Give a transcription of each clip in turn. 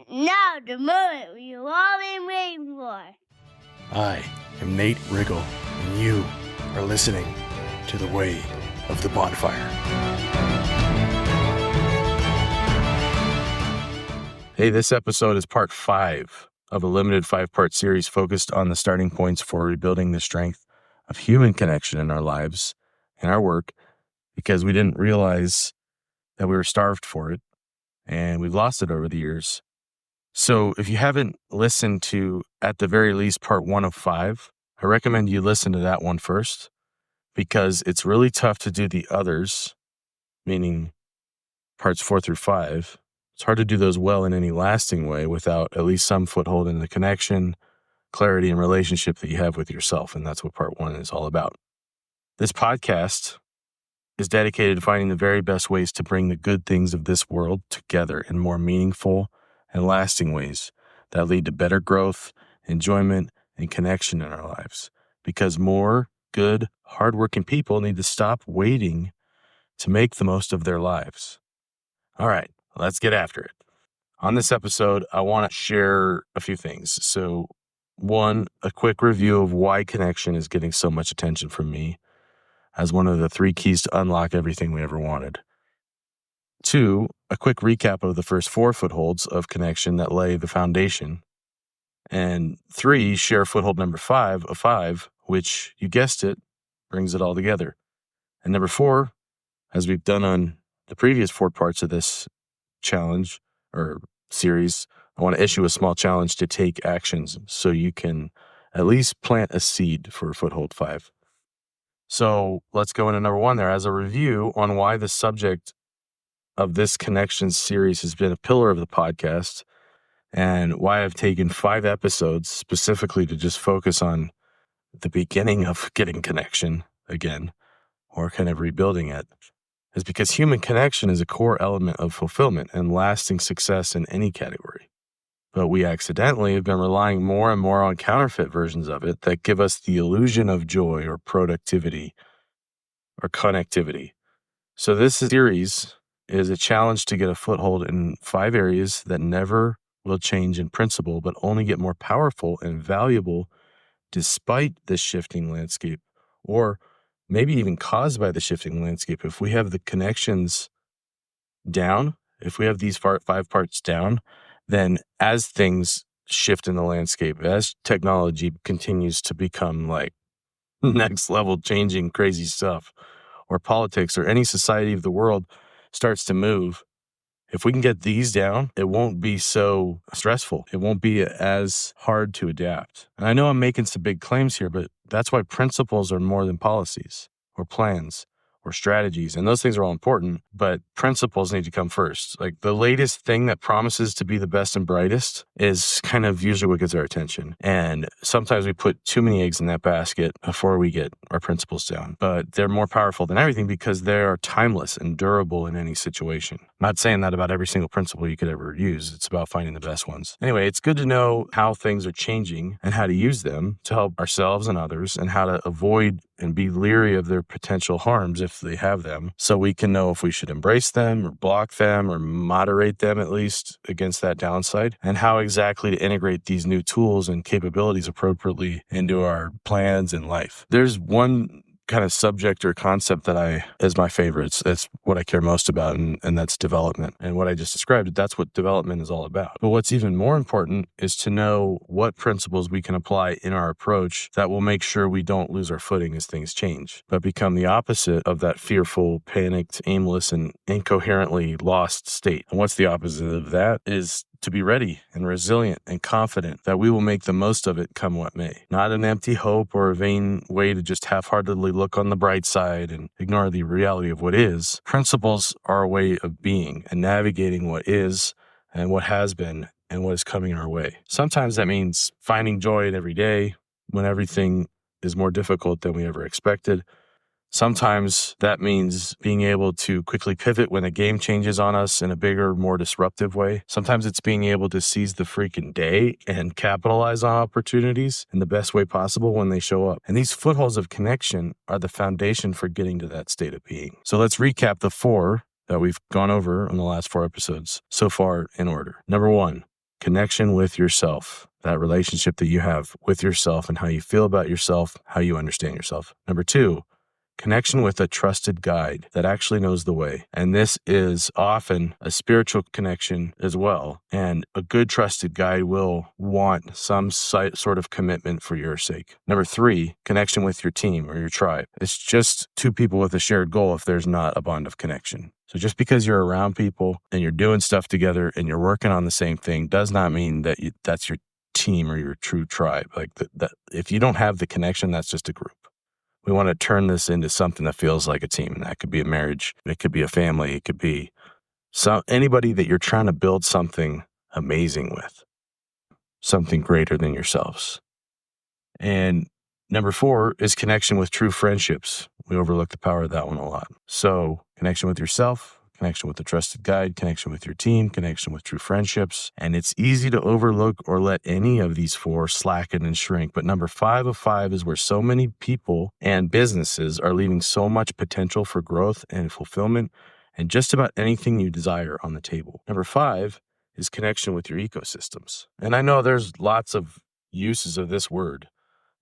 Now the moment we've all been waiting for. I am Nate Riggle, and you are listening to The Way of the Bonfire. Hey, this episode is part 5 of a limited 5-part series focused on the starting points for rebuilding the strength of human connection in our lives and our work, because we didn't realize that we were starved for it, and we've lost it over the years. So if you haven't listened to, at the very least, part 1 of 5, I recommend you listen to that one first, because it's really tough to do the others, meaning parts 4 through 5. It's hard to do those well in any lasting way without at least some foothold in the connection, clarity, and relationship that you have with yourself. And that's what part 1 is all about. This podcast is dedicated to finding the very best ways to bring the good things of this world together in more meaningful and lasting ways that lead to better growth, enjoyment, and connection in our lives. Because more good, hardworking people need to stop waiting to make the most of their lives. All right, let's get after it. On this episode, I want to share a few things. So, 1, a quick review of why connection is getting so much attention from me as one of the 3 keys to unlock everything we ever wanted. 2, a quick recap of the first 4 footholds of connection that lay the foundation. And 3, share foothold number 5 of 5, which, you guessed it, brings it all together. And number 4, as we've done on the previous 4 parts of this challenge or series, I want to issue a small challenge to take actions so you can at least plant a seed for foothold 5. So let's go into number 1 there as a review on why the subject of this connection series has been a pillar of the podcast, and why I've taken 5 episodes specifically to just focus on the beginning of getting connection again, or kind of rebuilding it, is because human connection is a core element of fulfillment and lasting success in any category. But we accidentally have been relying more and more on counterfeit versions of it that give us the illusion of joy or productivity or connectivity. So this series is a challenge to get a foothold in 5 areas that never will change in principle, but only get more powerful and valuable despite the shifting landscape, or maybe even caused by the shifting landscape. If we have the connections down, if we have these 5 parts down, then as things shift in the landscape, as technology continues to become like next level changing crazy stuff, or politics or any society of the world starts to move, if we can get these down, it won't be so stressful. It won't be as hard to adapt. And I know I'm making some big claims here, but that's why principles are more than policies or plans or strategies. And those things are all important, but principles need to come first. Like the latest thing that promises to be the best and brightest is kind of usually what gets our attention. And sometimes we put too many eggs in that basket before we get our principles down. But they're more powerful than everything because they are timeless and durable in any situation. I'm not saying that about every single principle you could ever use. It's about finding the best ones. Anyway, it's good to know how things are changing and how to use them to help ourselves and others, and how to avoid and be leery of their potential harms if they have them, so we can know if we should embrace them or block them or moderate them at least against that downside, and how exactly to integrate these new tools and capabilities appropriately into our plans in life. There's one kind of subject or concept that is my favorite. That's what I care most about, and that's development. And what I just described, that's what development is all about. But what's even more important is to know what principles we can apply in our approach that will make sure we don't lose our footing as things change, but become the opposite of that fearful, panicked, aimless, and incoherently lost state. And what's the opposite of that is to be ready and resilient and confident that we will make the most of it come what may. Not an empty hope or a vain way to just half-heartedly look on the bright side and ignore the reality of what is. Principles are a way of being and navigating what is and what has been and what is coming our way. Sometimes that means finding joy in every day when everything is more difficult than we ever expected. Sometimes that means being able to quickly pivot when a game changes on us in a bigger, more disruptive way. Sometimes it's being able to seize the freaking day and capitalize on opportunities in the best way possible when they show up. And these footholds of connection are the foundation for getting to that state of being. So let's recap the 4 that we've gone over in the last 4 episodes so far in order. Number 1, connection with yourself, that relationship that you have with yourself and how you feel about yourself, how you understand yourself. Number 2, connection with a trusted guide that actually knows the way. And this is often a spiritual connection as well. And a good trusted guide will want some sort of commitment for your sake. Number 3, connection with your team or your tribe. It's just two people with a shared goal if there's not a bond of connection. So just because you're around people and you're doing stuff together and you're working on the same thing does not mean that that's your team or your true tribe. Like that, if you don't have the connection, that's just a group. We want to turn this into something that feels like a team. And that could be a marriage. It could be a family. It could be anybody that you're trying to build something amazing with, something greater than yourselves. And number 4 is connection with true friendships. We overlook the power of that one a lot. So connection with yourself, connection with a trusted guide, connection with your team, connection with true friendships. And it's easy to overlook or let any of these 4 slacken and shrink. But number 5 of 5 is where so many people and businesses are leaving so much potential for growth and fulfillment and just about anything you desire on the table. Number 5 is connection with your ecosystems. And I know there's lots of uses of this word,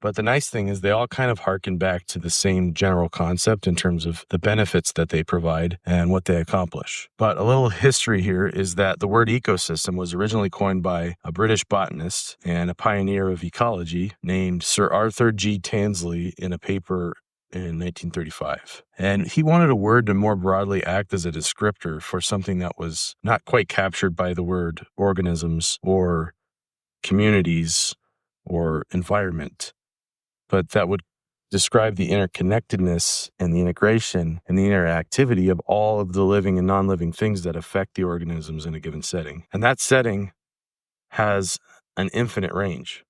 but the nice thing is they all kind of harken back to the same general concept in terms of the benefits that they provide and what they accomplish. But a little history here is that the word ecosystem was originally coined by a British botanist and a pioneer of ecology named Sir Arthur G. Tansley in a paper in 1935. And he wanted a word to more broadly act as a descriptor for something that was not quite captured by the word organisms or communities or environment, but that would describe the interconnectedness and the integration and the interactivity of all of the living and non-living things that affect the organisms in a given setting. And that setting has an infinite range.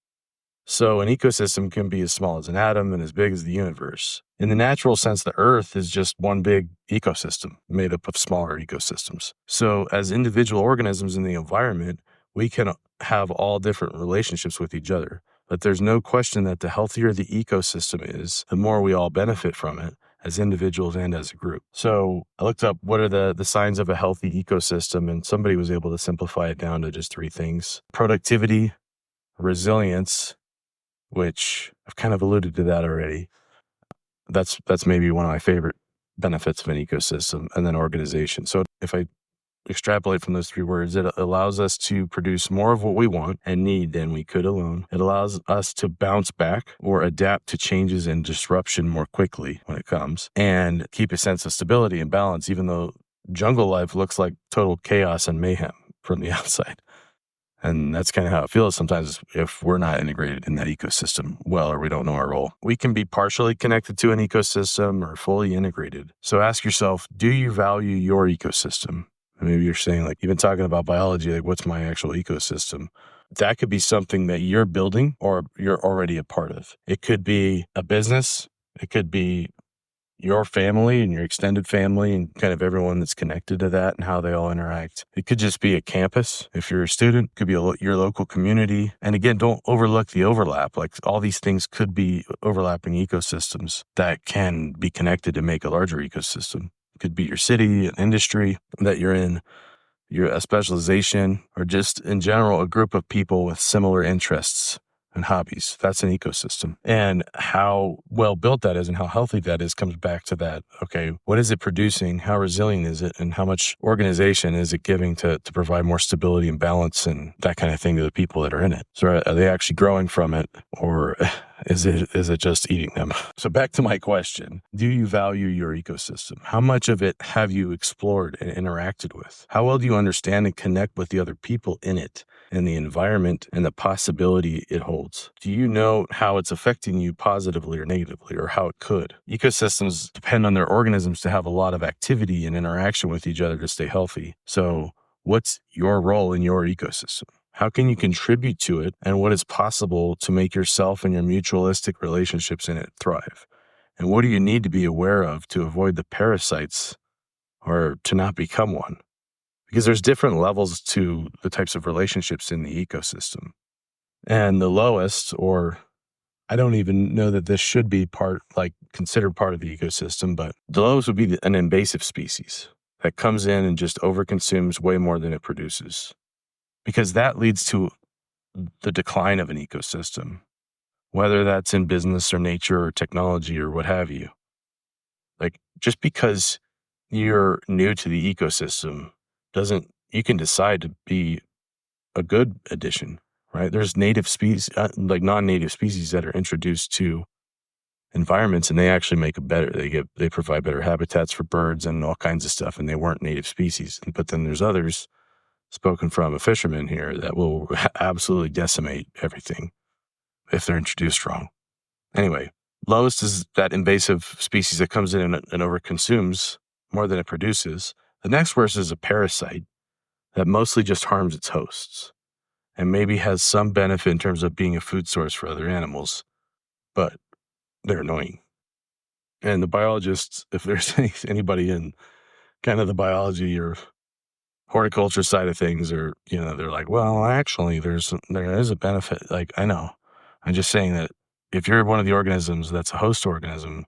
So an ecosystem can be as small as an atom and as big as the universe. In the natural sense, the Earth is just one big ecosystem made up of smaller ecosystems. So as individual organisms in the environment, we can have all different relationships with each other. But there's no question that the healthier the ecosystem is, the more we all benefit from it as individuals and as a group. So I looked up what are the signs of a healthy ecosystem, and somebody was able to simplify it down to just 3 things: productivity, resilience, which I've kind of alluded to that already. That's maybe one of my favorite benefits of an ecosystem, and then organization. So if I extrapolate from those 3 words, it allows us to produce more of what we want and need than we could alone. It allows us to bounce back or adapt to changes and disruption more quickly when it comes, and keep a sense of stability and balance, even though jungle life looks like total chaos and mayhem from the outside. And that's kind of how it feels sometimes if we're not integrated in that ecosystem well, or we don't know our role. We can be partially connected to an ecosystem or fully integrated. So ask yourself, do you value your ecosystem? Maybe you're saying, like, you've been talking about biology, like, what's my actual ecosystem? That could be something that you're building or you're already a part of. It could be a business. It could be your family and your extended family and kind of everyone that's connected to that and how they all interact. It could just be a campus. If you're a student, it could be your local community. And again, don't overlook the overlap. Like, all these things could be overlapping ecosystems that can be connected to make a larger ecosystem. It could be your city, an industry that you're in, a specialization, or just in general, a group of people with similar interests and hobbies. That's an ecosystem. And how well built that is and how healthy that is comes back to that. Okay, what is it producing? How resilient is it? And how much organization is it giving to provide more stability and balance and that kind of thing to the people that are in it? So are they actually growing from it, or is it just eating them? So back to my question, do you value your ecosystem? How much of it have you explored and interacted with? How well do you understand and connect with the other people in it and the environment and the possibility it holds? Do you know how it's affecting you positively or negatively, or how it could? Ecosystems depend on their organisms to have a lot of activity and interaction with each other to stay healthy. So what's your role in your ecosystem? How can you contribute to it, and what is possible to make yourself and your mutualistic relationships in it thrive? And what do you need to be aware of to avoid the parasites or to not become one? Because there's different levels to the types of relationships in the ecosystem. And the lowest, or I don't even know that this should be considered part of the ecosystem, but the lowest would be an invasive species that comes in and just overconsumes way more than it produces, because that leads to the decline of an ecosystem, whether that's in business or nature or technology or what have you. Like, just because you're new to the ecosystem doesn't, you can decide to be a good addition, right? There's native species, like non-native species that are introduced to environments and they actually make they provide better habitats for birds and all kinds of stuff, and they weren't native species. But then there's others, spoken from a fisherman here, that will absolutely decimate everything if they're introduced wrong. Anyway, lowest is that invasive species that comes in and overconsumes more than it produces. The next worst is a parasite that mostly just harms its hosts and maybe has some benefit in terms of being a food source for other animals, but they're annoying. And the biologists, if there's anybody in kind of the biology or horticulture side of things, or, they're like, well, actually, there is a benefit. Like, I know. I'm just saying that if you're one of the organisms that's a host organism,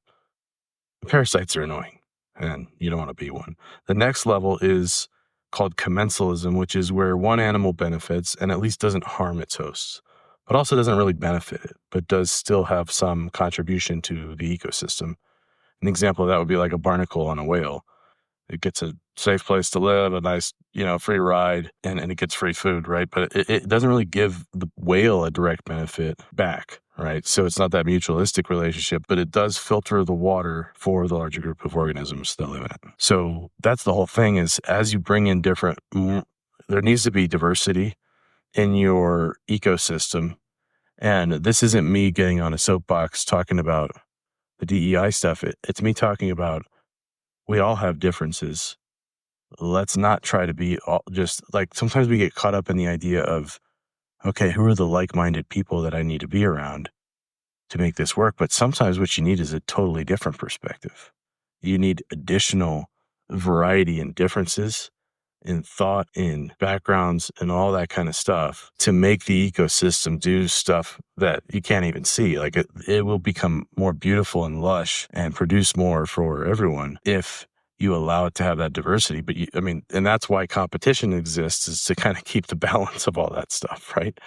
parasites are annoying and you don't want to be one. The next level is called commensalism, which is where one animal benefits and at least doesn't harm its hosts, but also doesn't really benefit it, but does still have some contribution to the ecosystem. An example of that would be like a barnacle on a whale. It gets a safe place to live, a nice, free ride, and it gets free food, right? But it doesn't really give the whale a direct benefit back, right? So it's not that mutualistic relationship, but it does filter the water for the larger group of organisms that live in it. So that's the whole thing, is as you bring in there needs to be diversity in your ecosystem. And this isn't me getting on a soapbox talking about the DEI stuff. It's me talking about, we all have differences. Let's not try to be all just like, sometimes we get caught up in the idea of, okay, who are the like-minded people that I need to be around to make this work? But sometimes what you need is a totally different perspective. You need additional variety and differences in thought, in backgrounds, and all that kind of stuff to make the ecosystem do stuff that you can't even see. Like, it will become more beautiful and lush and produce more for everyone if you allow it to have that diversity. But and that's why competition exists, is to kind of keep the balance of all that stuff, right?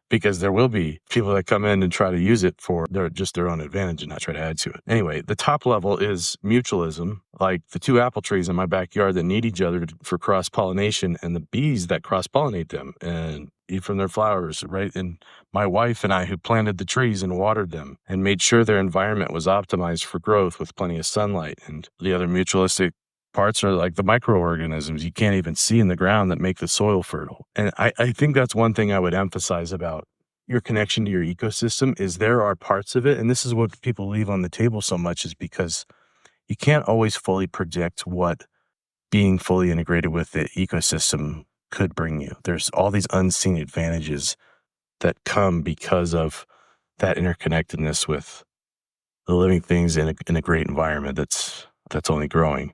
Because there will be people that come in and try to use it for their own advantage and not try to add to it. Anyway, the top level is mutualism, like the two apple trees in my backyard that need each other for cross-pollination, and the bees that cross-pollinate them and eat from their flowers, right? And my wife and I, who planted the trees and watered them and made sure their environment was optimized for growth with plenty of sunlight. And the other mutualistic parts are like the microorganisms you can't even see in the ground that make the soil fertile. And I think that's one thing I would emphasize about your connection to your ecosystem, is there are parts of it, and this is what people leave on the table so much, is because you can't always fully predict what being fully integrated with the ecosystem could bring you. There's all these unseen advantages that come because of that interconnectedness with the living things in a great environment that's only growing.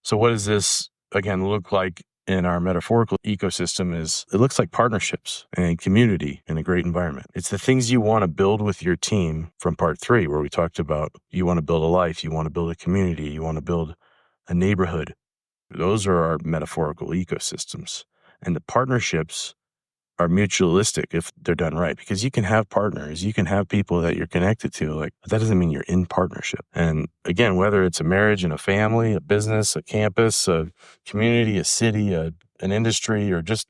So what does this, again, look like in our metaphorical ecosystem? It looks like partnerships and community in a great environment. It's the things you want to build with your team from part 3, where we talked about you want to build a life, you want to build a community, you want to build a neighborhood. Those are our metaphorical ecosystems. And the partnerships are mutualistic if they're done right, because you can have partners, you can have people that you're connected to, like, but that doesn't mean you're in partnership. And again, whether it's a marriage and a family, a business, a campus, a community, a city, an industry, or just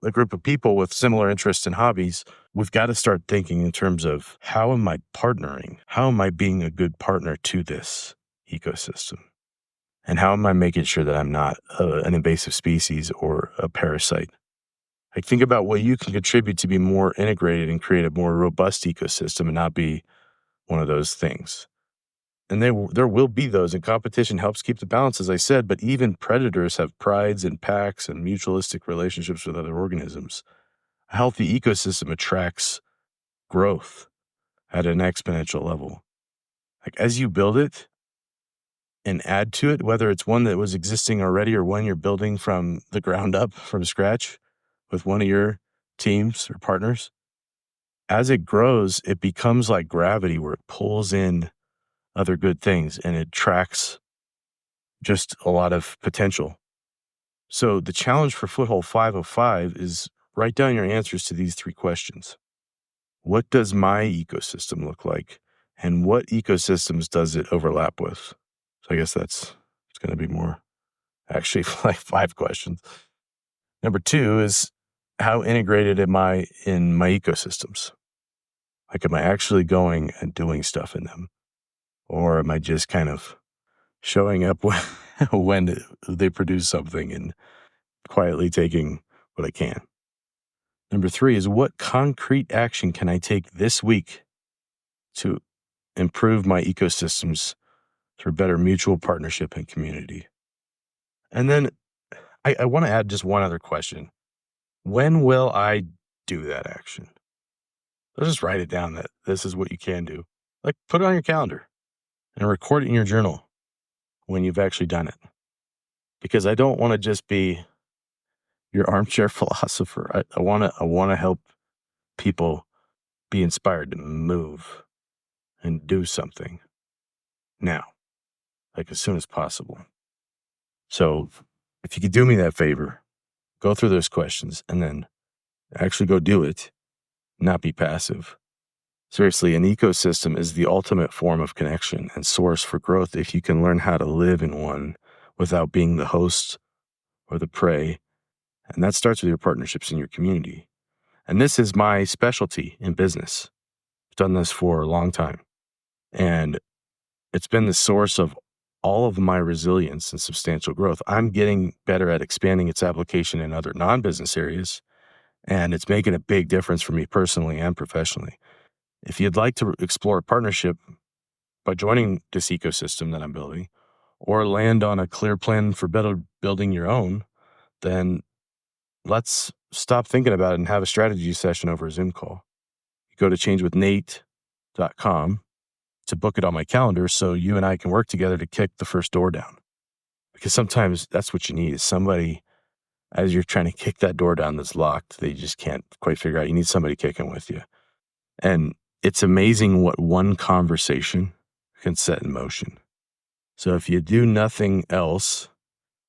a group of people with similar interests and hobbies, we've got to start thinking in terms of, how am I partnering? How am I being a good partner to this ecosystem? And how am I making sure that I'm not an invasive species or a parasite? Like, think about what you can contribute to be more integrated and create a more robust ecosystem and not be one of those things. And there will be those, and competition helps keep the balance, as I said, but even predators have prides and packs and mutualistic relationships with other organisms. A healthy ecosystem attracts growth at an exponential level. Like, as you build it and add to it, whether it's one that was existing already or one you're building from the ground up, from scratch, with one of your teams or partners, as it grows, it becomes like gravity, where it pulls in other good things and it tracks just a lot of potential. So the challenge for Foothold 505 is Write down your answers to these 3 questions. What does my ecosystem look like? And what ecosystems does it overlap with? So I guess it's going to be more, actually, like 5 questions. Number 2 is, how integrated am I in my ecosystems? Like, am I actually going and doing stuff in them? Or am I just kind of showing up when they produce something and quietly taking what I can? Number 3 is, what concrete action can I take this week to improve my ecosystems through better mutual partnership and community? And then I want to add just one other question. When will I do that action? Let's just write it down that this is what you can do. Like, put it on your calendar and record it in your journal when you've actually done it. Because I don't want to just be your armchair philosopher. I want to help people be inspired to move and do something now, like as soon as possible. So if you could do me that favor, go through those questions and then actually go do it, not be passive. Seriously, an ecosystem is the ultimate form of connection and source for growth if you can learn how to live in one without being the host or the prey. And that starts with your partnerships in your community. And this is my specialty in business. I've done this for a long time. And it's been the source of all of my resilience and substantial growth. I'm getting better at expanding its application in other non-business areas, and it's making a big difference for me personally and professionally. If you'd like to explore a partnership by joining this ecosystem that I'm building, or land on a clear plan for better building your own, then let's stop thinking about it and have a strategy session over a Zoom call. You go to changewithnate.com to book it on my calendar so you and I can work together to kick the first door down. Because sometimes that's what you need, is somebody, as you're trying to kick that door down that's locked, they just can't quite figure out. You need somebody kicking with you. And it's amazing what one conversation can set in motion. So if you do nothing else,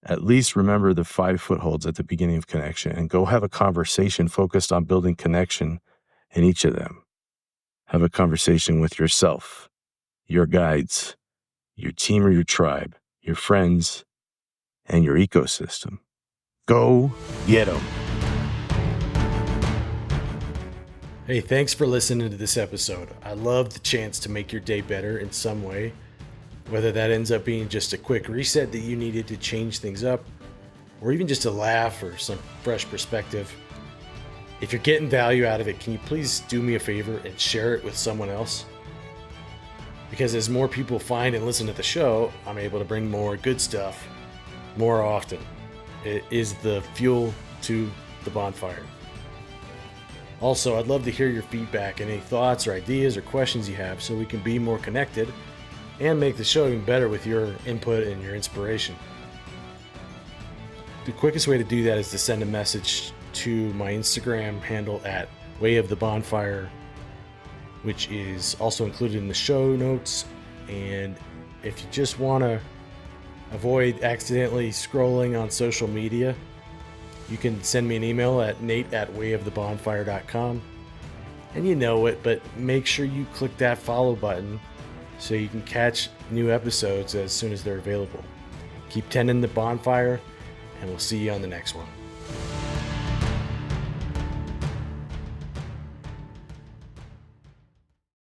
at least remember the 5 footholds at the beginning of connection and go have a conversation focused on building connection in each of them. Have a conversation with yourself, your guides, your team or your tribe, your friends, and your ecosystem. Go get them. Hey, thanks for listening to this episode. I love the chance to make your day better in some way, whether that ends up being just a quick reset that you needed to change things up, or even just a laugh or some fresh perspective. If you're getting value out of it, can you please do me a favor and share it with someone else? Because as more people find and listen to the show, I'm able to bring more good stuff more often. It is the fuel to the bonfire. Also, I'd love to hear your feedback and any thoughts or ideas or questions you have so we can be more connected and make the show even better with your input and your inspiration. The quickest way to do that is to send a message to my Instagram handle at wayofthebonfire, which is also included in the show notes. And if you just want to avoid accidentally scrolling on social media, you can send me an email at nate@wayofthebonfire.com. And you know it, but make sure you click that follow button so you can catch new episodes as soon as they're available. Keep tending the bonfire, and we'll see you on the next one.